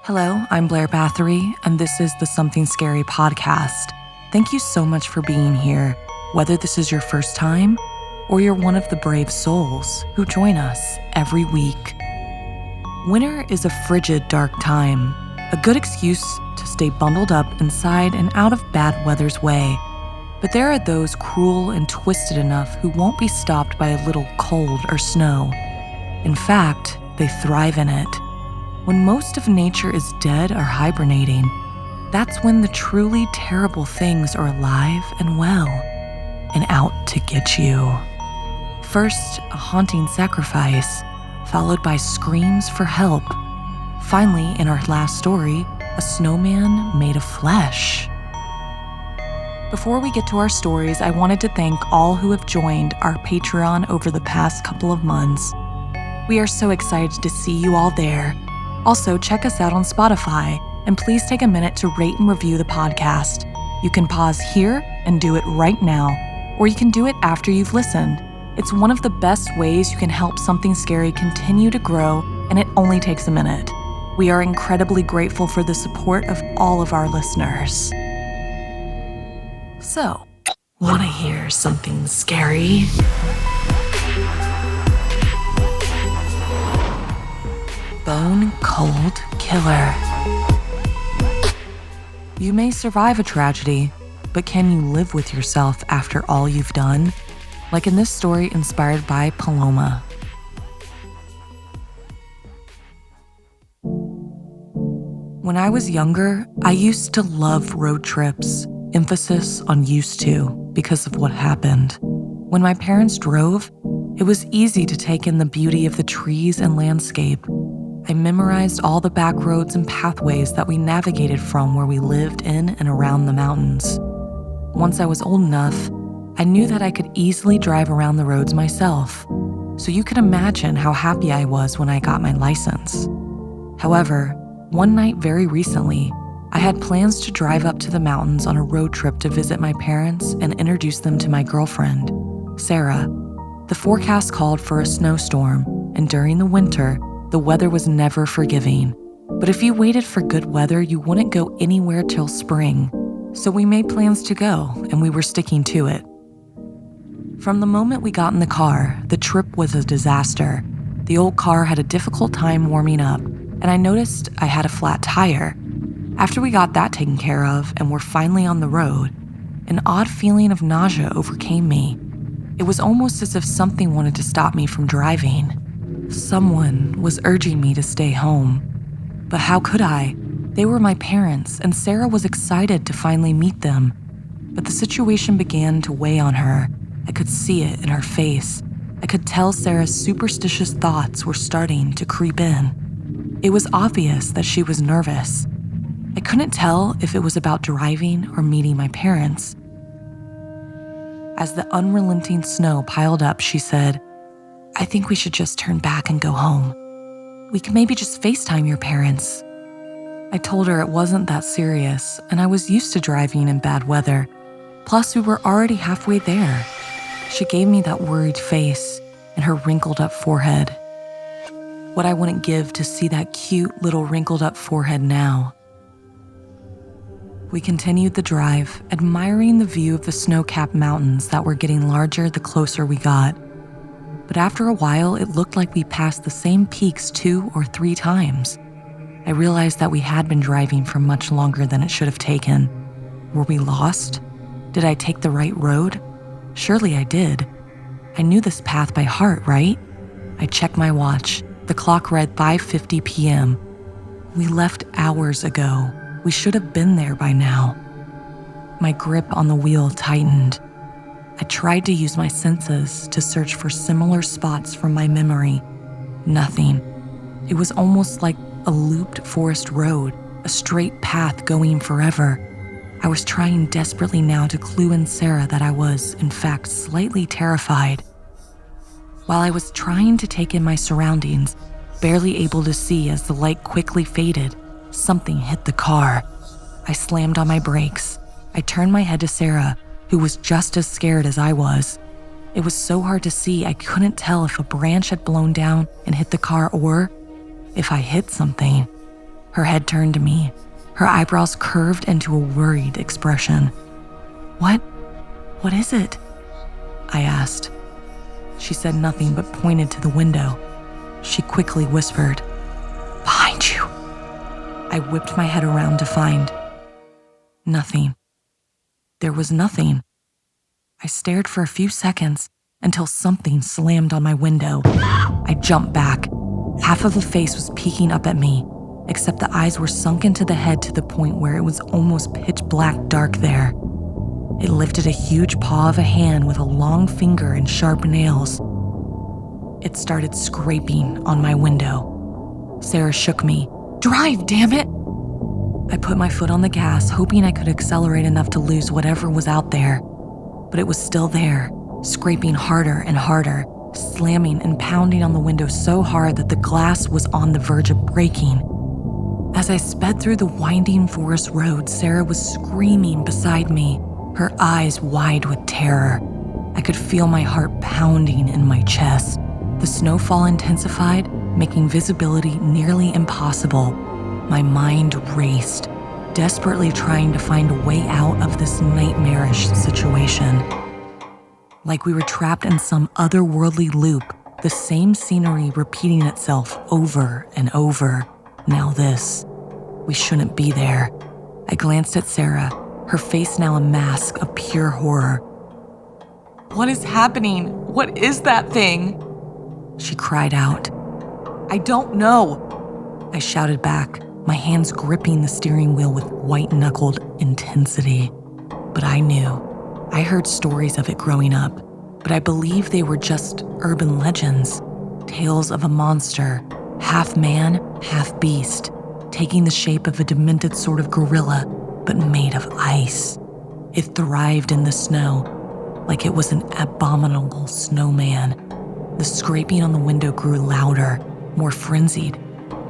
Hello, I'm Blair Bathory, and this is the Something Scary podcast. Thank you so much for being here, whether this is your first time or you're one of the brave souls who join us every week. Winter is a frigid, dark time, a good excuse to stay bundled up inside and out of bad weather's way. But there are those cruel and twisted enough who won't be stopped by a little cold or snow. In fact, they thrive in it. When most of nature is dead or hibernating, that's when the truly terrible things are alive and well, and out to get you. First, a haunting sacrifice, followed by screams for help. Finally, in our last story, a snowman made of flesh. Before we get to our stories, I wanted to thank all who have joined our Patreon over the past couple of months. We are so excited to see you all there. Also, check us out on Spotify, and please take a minute to rate and review the podcast. You can pause here and do it right now, or you can do it after you've listened. It's one of the best ways you can help Something Scary continue to grow, and it only takes a minute. We are incredibly grateful for the support of all of our listeners. So, want to hear something scary? Bone Cold Killer. You may survive a tragedy, but can you live with yourself after all you've done? Like in this story inspired by Paloma. When I was younger, I used to love road trips, emphasis on used to because of what happened. When my parents drove, it was easy to take in the beauty of the trees and landscape. I memorized all the back roads and pathways that we navigated from where we lived in and around the mountains. Once I was old enough, I knew that I could easily drive around the roads myself, so you can imagine how happy I was when I got my license. However, one night very recently, I had plans to drive up to the mountains on a road trip to visit my parents and introduce them to my girlfriend, Sarah. The forecast called for a snowstorm, and during the winter, the weather was never forgiving. But if you waited for good weather, you wouldn't go anywhere till spring. So we made plans to go, and we were sticking to it. From the moment we got in the car, the trip was a disaster. The old car had a difficult time warming up, and I noticed I had a flat tire. After we got that taken care of and were finally on the road, an odd feeling of nausea overcame me. It was almost as if something wanted to stop me from driving. Someone was urging me to stay home. But how could I? They were my parents, and Sarah was excited to finally meet them. But the situation began to weigh on her. I could see it in her face. I could tell Sarah's superstitious thoughts were starting to creep in. It was obvious that she was nervous. I couldn't tell if it was about driving or meeting my parents. As the unrelenting snow piled up, she said, "I think we should just turn back and go home. We can maybe just FaceTime your parents." I told her it wasn't that serious, and I was used to driving in bad weather. Plus, we were already halfway there. She gave me that worried face and her wrinkled up forehead. What I wouldn't give to see that cute little wrinkled up forehead now. We continued the drive, admiring the view of the snow-capped mountains that were getting larger the closer we got. But after a while, it looked like we passed the same peaks 2 or 3 times. I realized that we had been driving for much longer than it should have taken. Were we lost? Did I take the right road? Surely I did. I knew this path by heart, right? I checked my watch. The clock read 5:50 p.m. We left hours ago. We should have been there by now. My grip on the wheel tightened. I tried to use my senses to search for similar spots from my memory. Nothing. It was almost like a looped forest road, a straight path going forever. I was trying desperately now to clue in Sarah that I was, in fact, slightly terrified. While I was trying to take in my surroundings, barely able to see as the light quickly faded, something hit the car. I slammed on my brakes. I turned my head to Sarah, who was just as scared as I was. It was so hard to see, I couldn't tell if a branch had blown down and hit the car or if I hit something. Her head turned to me, her eyebrows curved into a worried expression. What is it?" I asked. She said nothing but pointed to the window. She quickly whispered, "Behind you." I whipped my head around to find nothing. There was nothing. I stared for a few seconds until something slammed on my window. I jumped back. Half of the face was peeking up at me, except the eyes were sunk into the head to the point where it was almost pitch black dark there. It lifted a huge paw of a hand with a long finger and sharp nails. It started scraping on my window. Sarah shook me. "Drive, damn it!" I put my foot on the gas, hoping I could accelerate enough to lose whatever was out there. But it was still there, scraping harder and harder, slamming and pounding on the window so hard that the glass was on the verge of breaking. As I sped through the winding forest road, Sarah was screaming beside me, her eyes wide with terror. I could feel my heart pounding in my chest. The snowfall intensified, making visibility nearly impossible. My mind raced, desperately trying to find a way out of this nightmarish situation. Like we were trapped in some otherworldly loop, the same scenery repeating itself over and over. Now this. We shouldn't be there. I glanced at Sarah, her face now a mask of pure horror. "What is happening? What is that thing?" she cried out. "I don't know," I shouted back, my hands gripping the steering wheel with white-knuckled intensity. But I knew. I heard stories of it growing up, but I believed they were just urban legends, tales of a monster, half man, half beast, taking the shape of a demented sort of gorilla, but made of ice. It thrived in the snow, like it was an abominable snowman. The scraping on the window grew louder, more frenzied.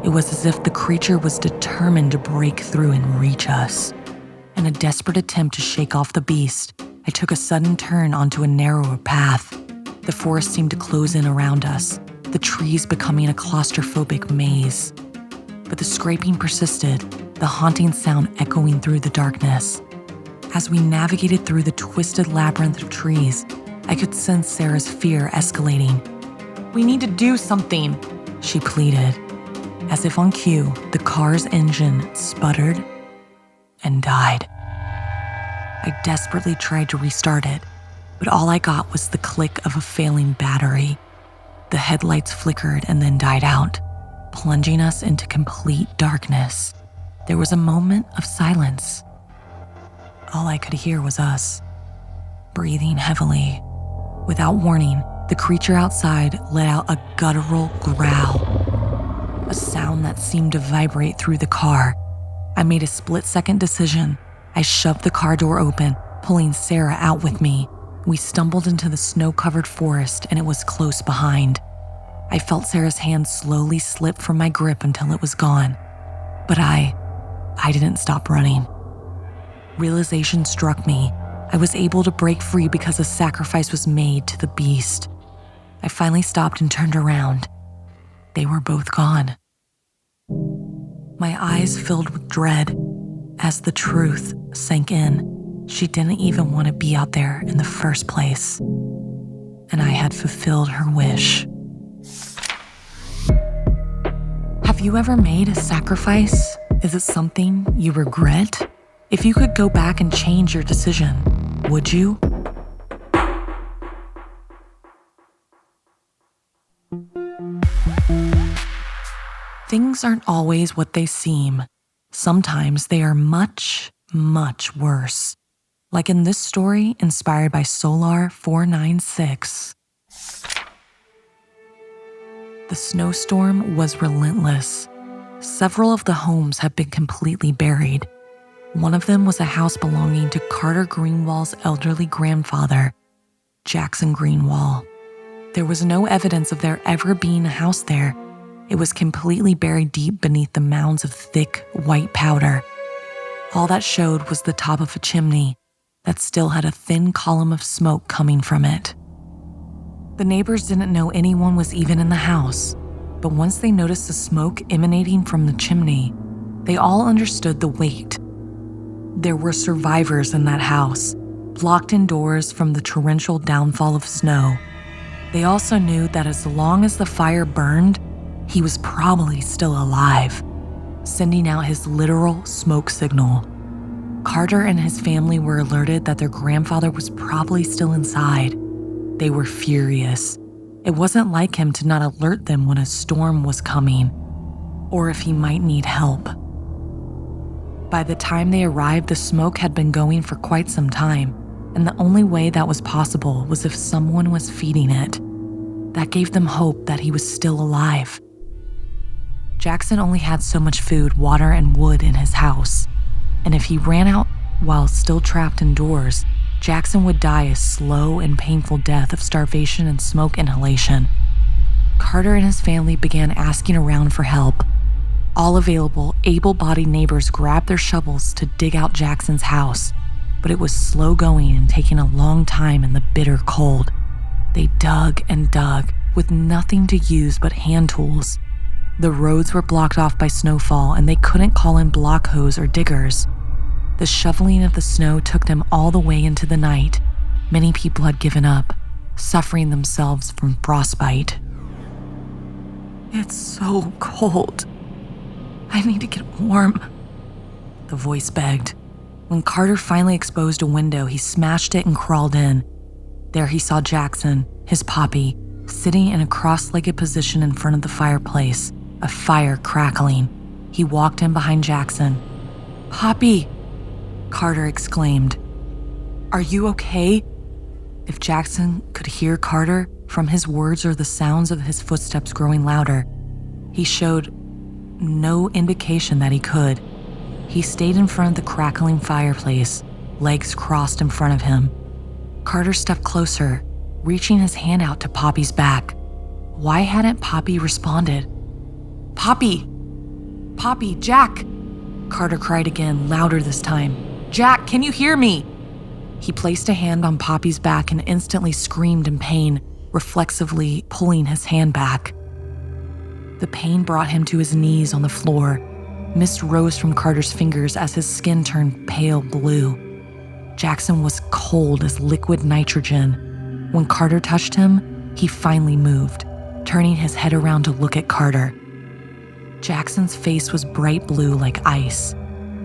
It was as if the creature was determined to break through and reach us. In a desperate attempt to shake off the beast, I took a sudden turn onto a narrower path. The forest seemed to close in around us, the trees becoming a claustrophobic maze. But the scraping persisted, the haunting sound echoing through the darkness. As we navigated through the twisted labyrinth of trees, I could sense Sarah's fear escalating. "We need to do something," she pleaded. As if on cue, the car's engine sputtered and died. I desperately tried to restart it, but all I got was the click of a failing battery. The headlights flickered and then died out, plunging us into complete darkness. There was a moment of silence. All I could hear was us, breathing heavily. Without warning, the creature outside let out a guttural growl, a sound that seemed to vibrate through the car. I made a split-second decision. I shoved the car door open, pulling Sarah out with me. We stumbled into the snow-covered forest, and it was close behind. I felt Sarah's hand slowly slip from my grip until it was gone. But I didn't stop running. Realization struck me. I was able to break free because a sacrifice was made to the beast. I finally stopped and turned around. They were both gone. My eyes filled with dread as the truth sank in. She didn't even want to be out there in the first place. And I had fulfilled her wish. Have you ever made a sacrifice? Is it something you regret? If you could go back and change your decision, would you? Things aren't always what they seem. Sometimes they are much, much worse. Like in this story inspired by Solar 496. The snowstorm was relentless. Several of the homes had been completely buried. One of them was a house belonging to Carter Greenwall's elderly grandfather, Jackson Greenwall. There was no evidence of there ever being a house there. It was completely buried deep beneath the mounds of thick, white powder. All that showed was the top of a chimney that still had a thin column of smoke coming from it. The neighbors didn't know anyone was even in the house, but once they noticed the smoke emanating from the chimney, They all understood the weight. There were survivors in that house, blocked indoors from the torrential downfall of snow. They also knew that as long as the fire burned, he was probably still alive, sending out his literal smoke signal. Carter and his family were alerted that their grandfather was probably still inside. They were furious. It wasn't like him to not alert them when a storm was coming, or if he might need help. By the time they arrived, the smoke had been going for quite some time, and the only way that was possible was if someone was feeding it. That gave them hope that he was still alive. Jackson only had so much food, water, and wood in his house, and if he ran out while still trapped indoors, Jackson would die a slow and painful death of starvation and smoke inhalation. Carter and his family began asking around for help. All available, able-bodied neighbors grabbed their shovels to dig out Jackson's house, but it was slow going and taking a long time in the bitter cold. They dug and dug, with nothing to use but hand tools. The roads were blocked off by snowfall, and they couldn't call in block hose or diggers. The shoveling of the snow took them all the way into the night. Many people had given up, suffering themselves from frostbite. "It's so cold. I need to get warm," the voice begged. When Carter finally exposed a window, he smashed it and crawled in. There he saw Jackson, his Poppy, sitting in a cross-legged position in front of the fireplace, a fire crackling. He walked in behind Jackson. "Poppy!" Carter exclaimed. "Are you okay?" If Jackson could hear Carter from his words or the sounds of his footsteps growing louder, he showed no indication that he could. He stayed in front of the crackling fireplace, legs crossed in front of him. Carter stepped closer, reaching his hand out to Poppy's back. Why hadn't Poppy responded? "Poppy! Poppy, Jack!" Carter cried again, louder this time. "Jack, can you hear me?" He placed a hand on Poppy's back and instantly screamed in pain, reflexively pulling his hand back. The pain brought him to his knees on the floor. Mist rose from Carter's fingers as his skin turned pale blue. Jackson was cold as liquid nitrogen. When Carter touched him, he finally moved, turning his head around to look at Carter. Jackson's face was bright blue like ice.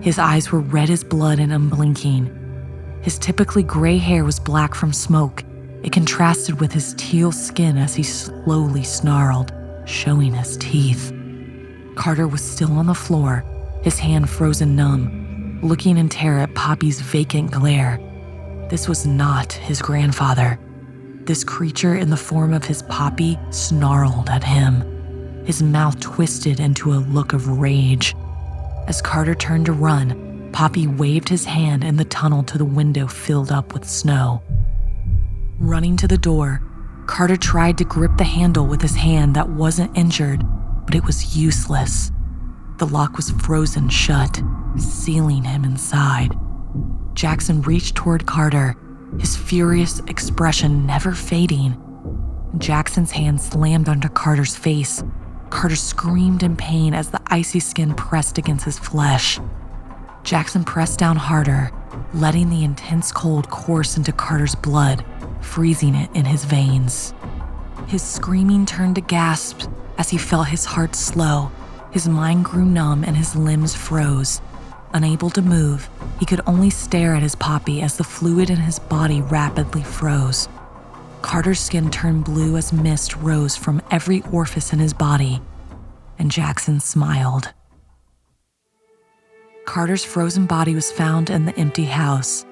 His eyes were red as blood and unblinking. His typically gray hair was black from smoke. It contrasted with his teal skin as he slowly snarled, showing his teeth. Carter was still on the floor, his hand frozen numb, looking in terror at Poppy's vacant glare. This was not his grandfather. This creature in the form of his Poppy snarled at him, his mouth twisted into a look of rage. As Carter turned to run, Poppy waved his hand and the tunnel to the window filled up with snow. Running to the door, Carter tried to grip the handle with his hand that wasn't injured, but it was useless. The lock was frozen shut, sealing him inside. Jackson reached toward Carter, his furious expression never fading. Jackson's hand slammed onto Carter's face. Carter screamed in pain as the icy skin pressed against his flesh. Jackson pressed down harder, letting the intense cold course into Carter's blood, freezing it in his veins. His screaming turned to gasps as he felt his heart slow. His mind grew numb and his limbs froze. Unable to move, he could only stare at his Poppy as the fluid in his body rapidly froze. Carter's skin turned blue as mist rose from every orifice in his body, and Jackson smiled. Carter's frozen body was found in the empty house.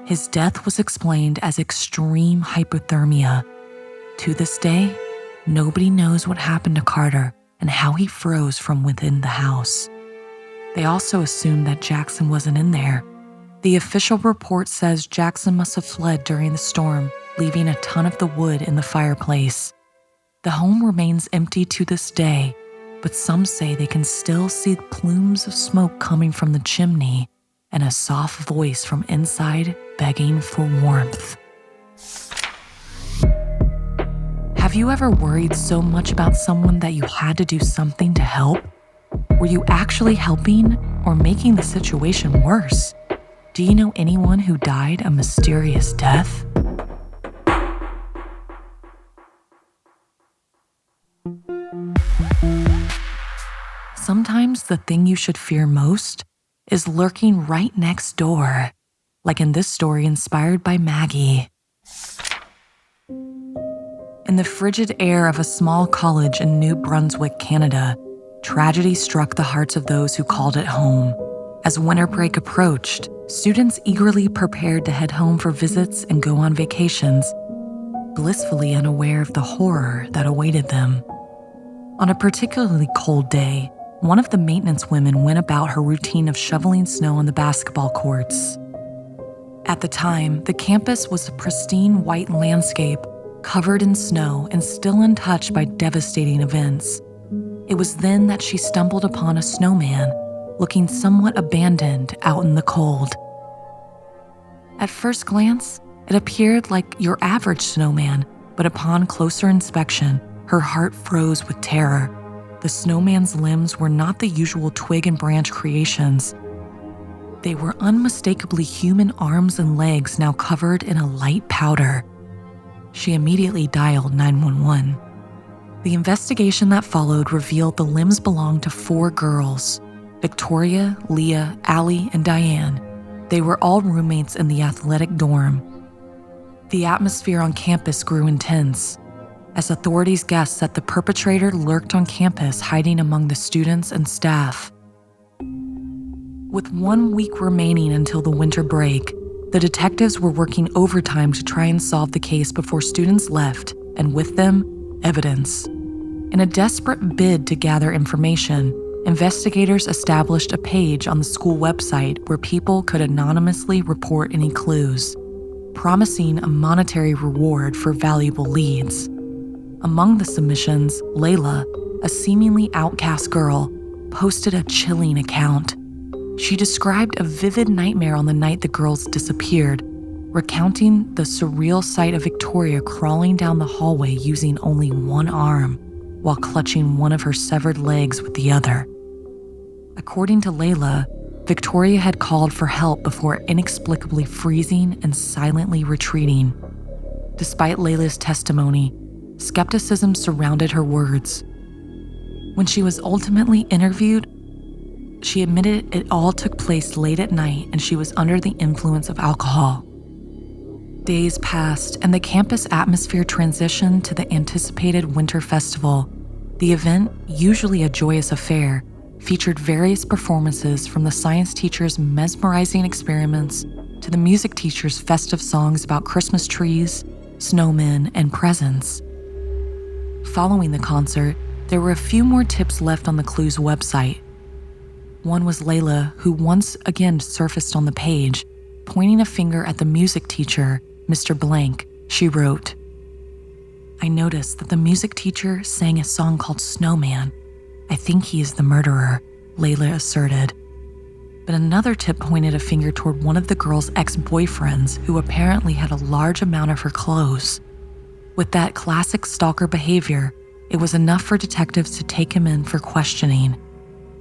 His death was explained as extreme hypothermia. To this day, nobody knows what happened to Carter and how he froze from within the house. They also assumed that Jackson wasn't in there. The official report says Jackson must have fled during the storm, leaving a ton of the wood in the fireplace. The home remains empty to this day, but some say they can still see plumes of smoke coming from the chimney and a soft voice from inside begging for warmth. Have you ever worried so much about someone that you had to do something to help? Were you actually helping or making the situation worse? Do you know anyone who died a mysterious death? Sometimes the thing you should fear most is lurking right next door, like in this story inspired by Maggie. In the frigid air of a small college in New Brunswick, Canada, tragedy struck the hearts of those who called it home. As winter break approached, students eagerly prepared to head home for visits and go on vacations, blissfully unaware of the horror that awaited them. On a particularly cold day, one of the maintenance women went about her routine of shoveling snow on the basketball courts. At the time, the campus was a pristine white landscape, covered in snow and still untouched by devastating events. It was then that she stumbled upon a snowman, looking somewhat abandoned out in the cold. At first glance, it appeared like your average snowman, but upon closer inspection, her heart froze with terror. The snowman's limbs were not the usual twig and branch creations. They were unmistakably human arms and legs now covered in a light powder. She immediately dialed 911. The investigation that followed revealed the limbs belonged to 4 girls: Victoria, Leah, Allie, and Diane. They were all roommates in the athletic dorm. The atmosphere on campus grew intense, as authorities guessed that the perpetrator lurked on campus, hiding among the students and staff. With 1 week remaining until the winter break, the detectives were working overtime to try and solve the case before students left, and with them, evidence. In a desperate bid to gather information, investigators established a page on the school website where people could anonymously report any clues, promising a monetary reward for valuable leads. Among the submissions, Layla, a seemingly outcast girl, posted a chilling account. She described a vivid nightmare on the night the girls disappeared, recounting the surreal sight of Victoria crawling down the hallway using only one arm, while clutching one of her severed legs with the other. According to Layla, Victoria had called for help before inexplicably freezing and silently retreating. Despite Layla's testimony, skepticism surrounded her words. When she was ultimately interviewed, she admitted it all took place late at night and she was under the influence of alcohol. Days passed and the campus atmosphere transitioned to the anticipated winter festival. The event, usually a joyous affair, featured various performances from the science teacher's mesmerizing experiments to the music teacher's festive songs about Christmas trees, snowmen, and presents. Following the concert, there were a few more tips left on the Clues website. One was Layla, who once again surfaced on the page, pointing a finger at the music teacher, Mr. Blank. She wrote, "I noticed that the music teacher sang a song called Snowman. I think he is the murderer," Layla asserted. But another tip pointed a finger toward one of the girl's ex-boyfriends who apparently had a large amount of her clothes. With that classic stalker behavior, it was enough for detectives to take him in for questioning.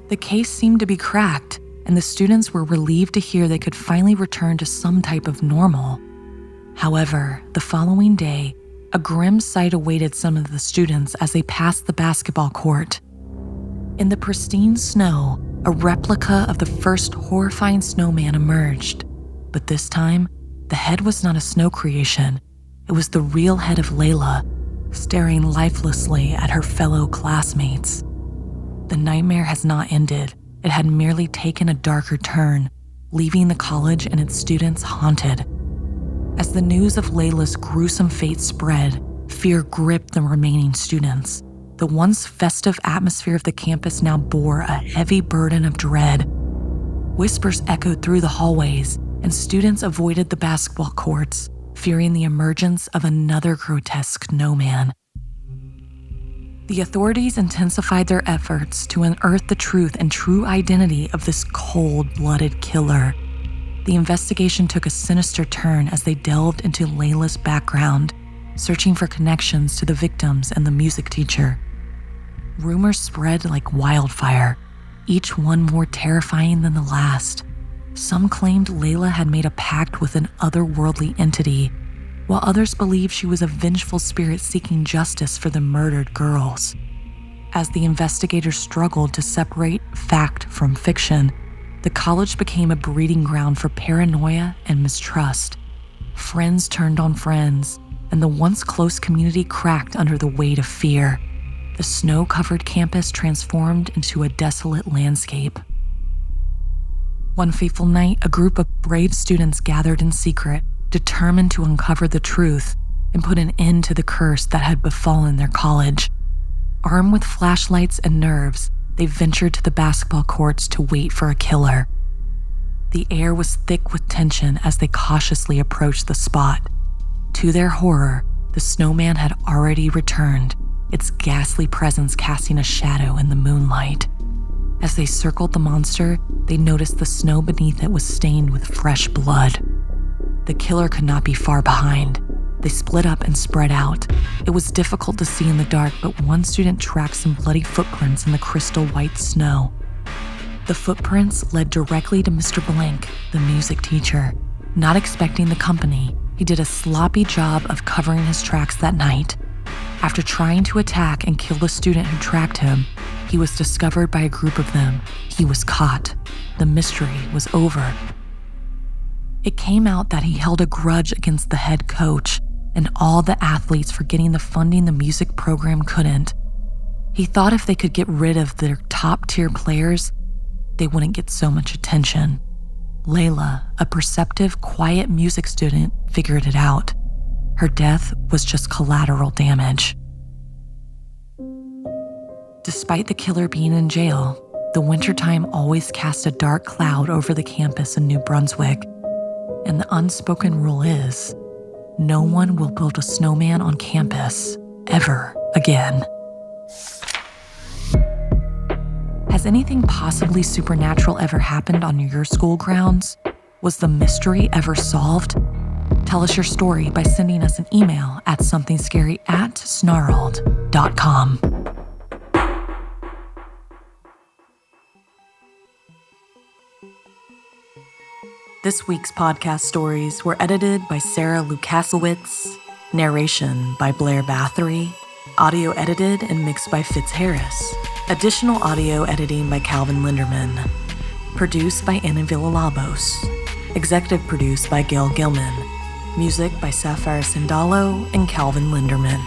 The case seemed to be cracked, and the students were relieved to hear they could finally return to some type of normal. However, the following day, a grim sight awaited some of the students as they passed the basketball court. In the pristine snow, a replica of the first horrifying snowman emerged. But this time, the head was not a snow creation. It was the real head of Layla, staring lifelessly at her fellow classmates. The nightmare has not ended. It had merely taken a darker turn, leaving the college and its students haunted. As the news of Layla's gruesome fate spread, fear gripped the remaining students. The once festive atmosphere of the campus now bore a heavy burden of dread. Whispers echoed through the hallways, and students avoided the basketball courts, fearing the emergence of another grotesque snowman. The authorities intensified their efforts to unearth the truth and true identity of this cold-blooded killer. The investigation took a sinister turn as they delved into Layla's background, searching for connections to the victims and the music teacher. Rumors spread like wildfire. each one more terrifying than the last. Some claimed Layla had made a pact with an otherworldly entity, while others believed she was a vengeful spirit seeking justice for the murdered girls. As the investigators struggled to separate fact from fiction, the college became a breeding ground for paranoia and mistrust. Friends turned on friends, and the once close community cracked under the weight of fear. The snow-covered campus transformed into a desolate landscape. One fateful night, a group of brave students gathered in secret, determined to uncover the truth and put an end to the curse that had befallen their college. Armed with flashlights and nerves, they ventured to the basketball courts to wait for a killer. The air was thick with tension as they cautiously approached the spot. To their horror, the snowman had already returned, its ghastly presence casting a shadow in the moonlight. As they circled the monster, they noticed the snow beneath it was stained with fresh blood. The killer could not be far behind. They split up and spread out. It was difficult to see in the dark, but one student tracked some bloody footprints in the crystal white snow. The footprints led directly to Mr. Blank, the music teacher. Not expecting the company, he did a sloppy job of covering his tracks that night. After trying to attack and kill the student who tracked him, he was discovered by a group of them. He was caught. The mystery was over. It came out that he held a grudge against the head coach and all the athletes for getting the funding the music program couldn't. He thought if they could get rid of their top-tier players, they wouldn't get so much attention. Layla, a perceptive, quiet music student, figured it out. Her death was just collateral damage. Despite the killer being in jail, the wintertime always cast a dark cloud over the campus in New Brunswick. And the unspoken rule is, no one will build a snowman on campus ever again. Has anything possibly supernatural ever happened on your school grounds? Was the mystery ever solved? Tell us your story by sending us an email at somethingscary@snarled.com. This week's podcast stories were edited by Sarah Lukasiewicz, narration by Blair Bathory, audio edited and mixed by Fitz Harris, additional audio editing by Calvin Linderman, produced by Anna Villalobos, executive produced by Gail Gilman, music by Sapphire Sindalo and Calvin Linderman.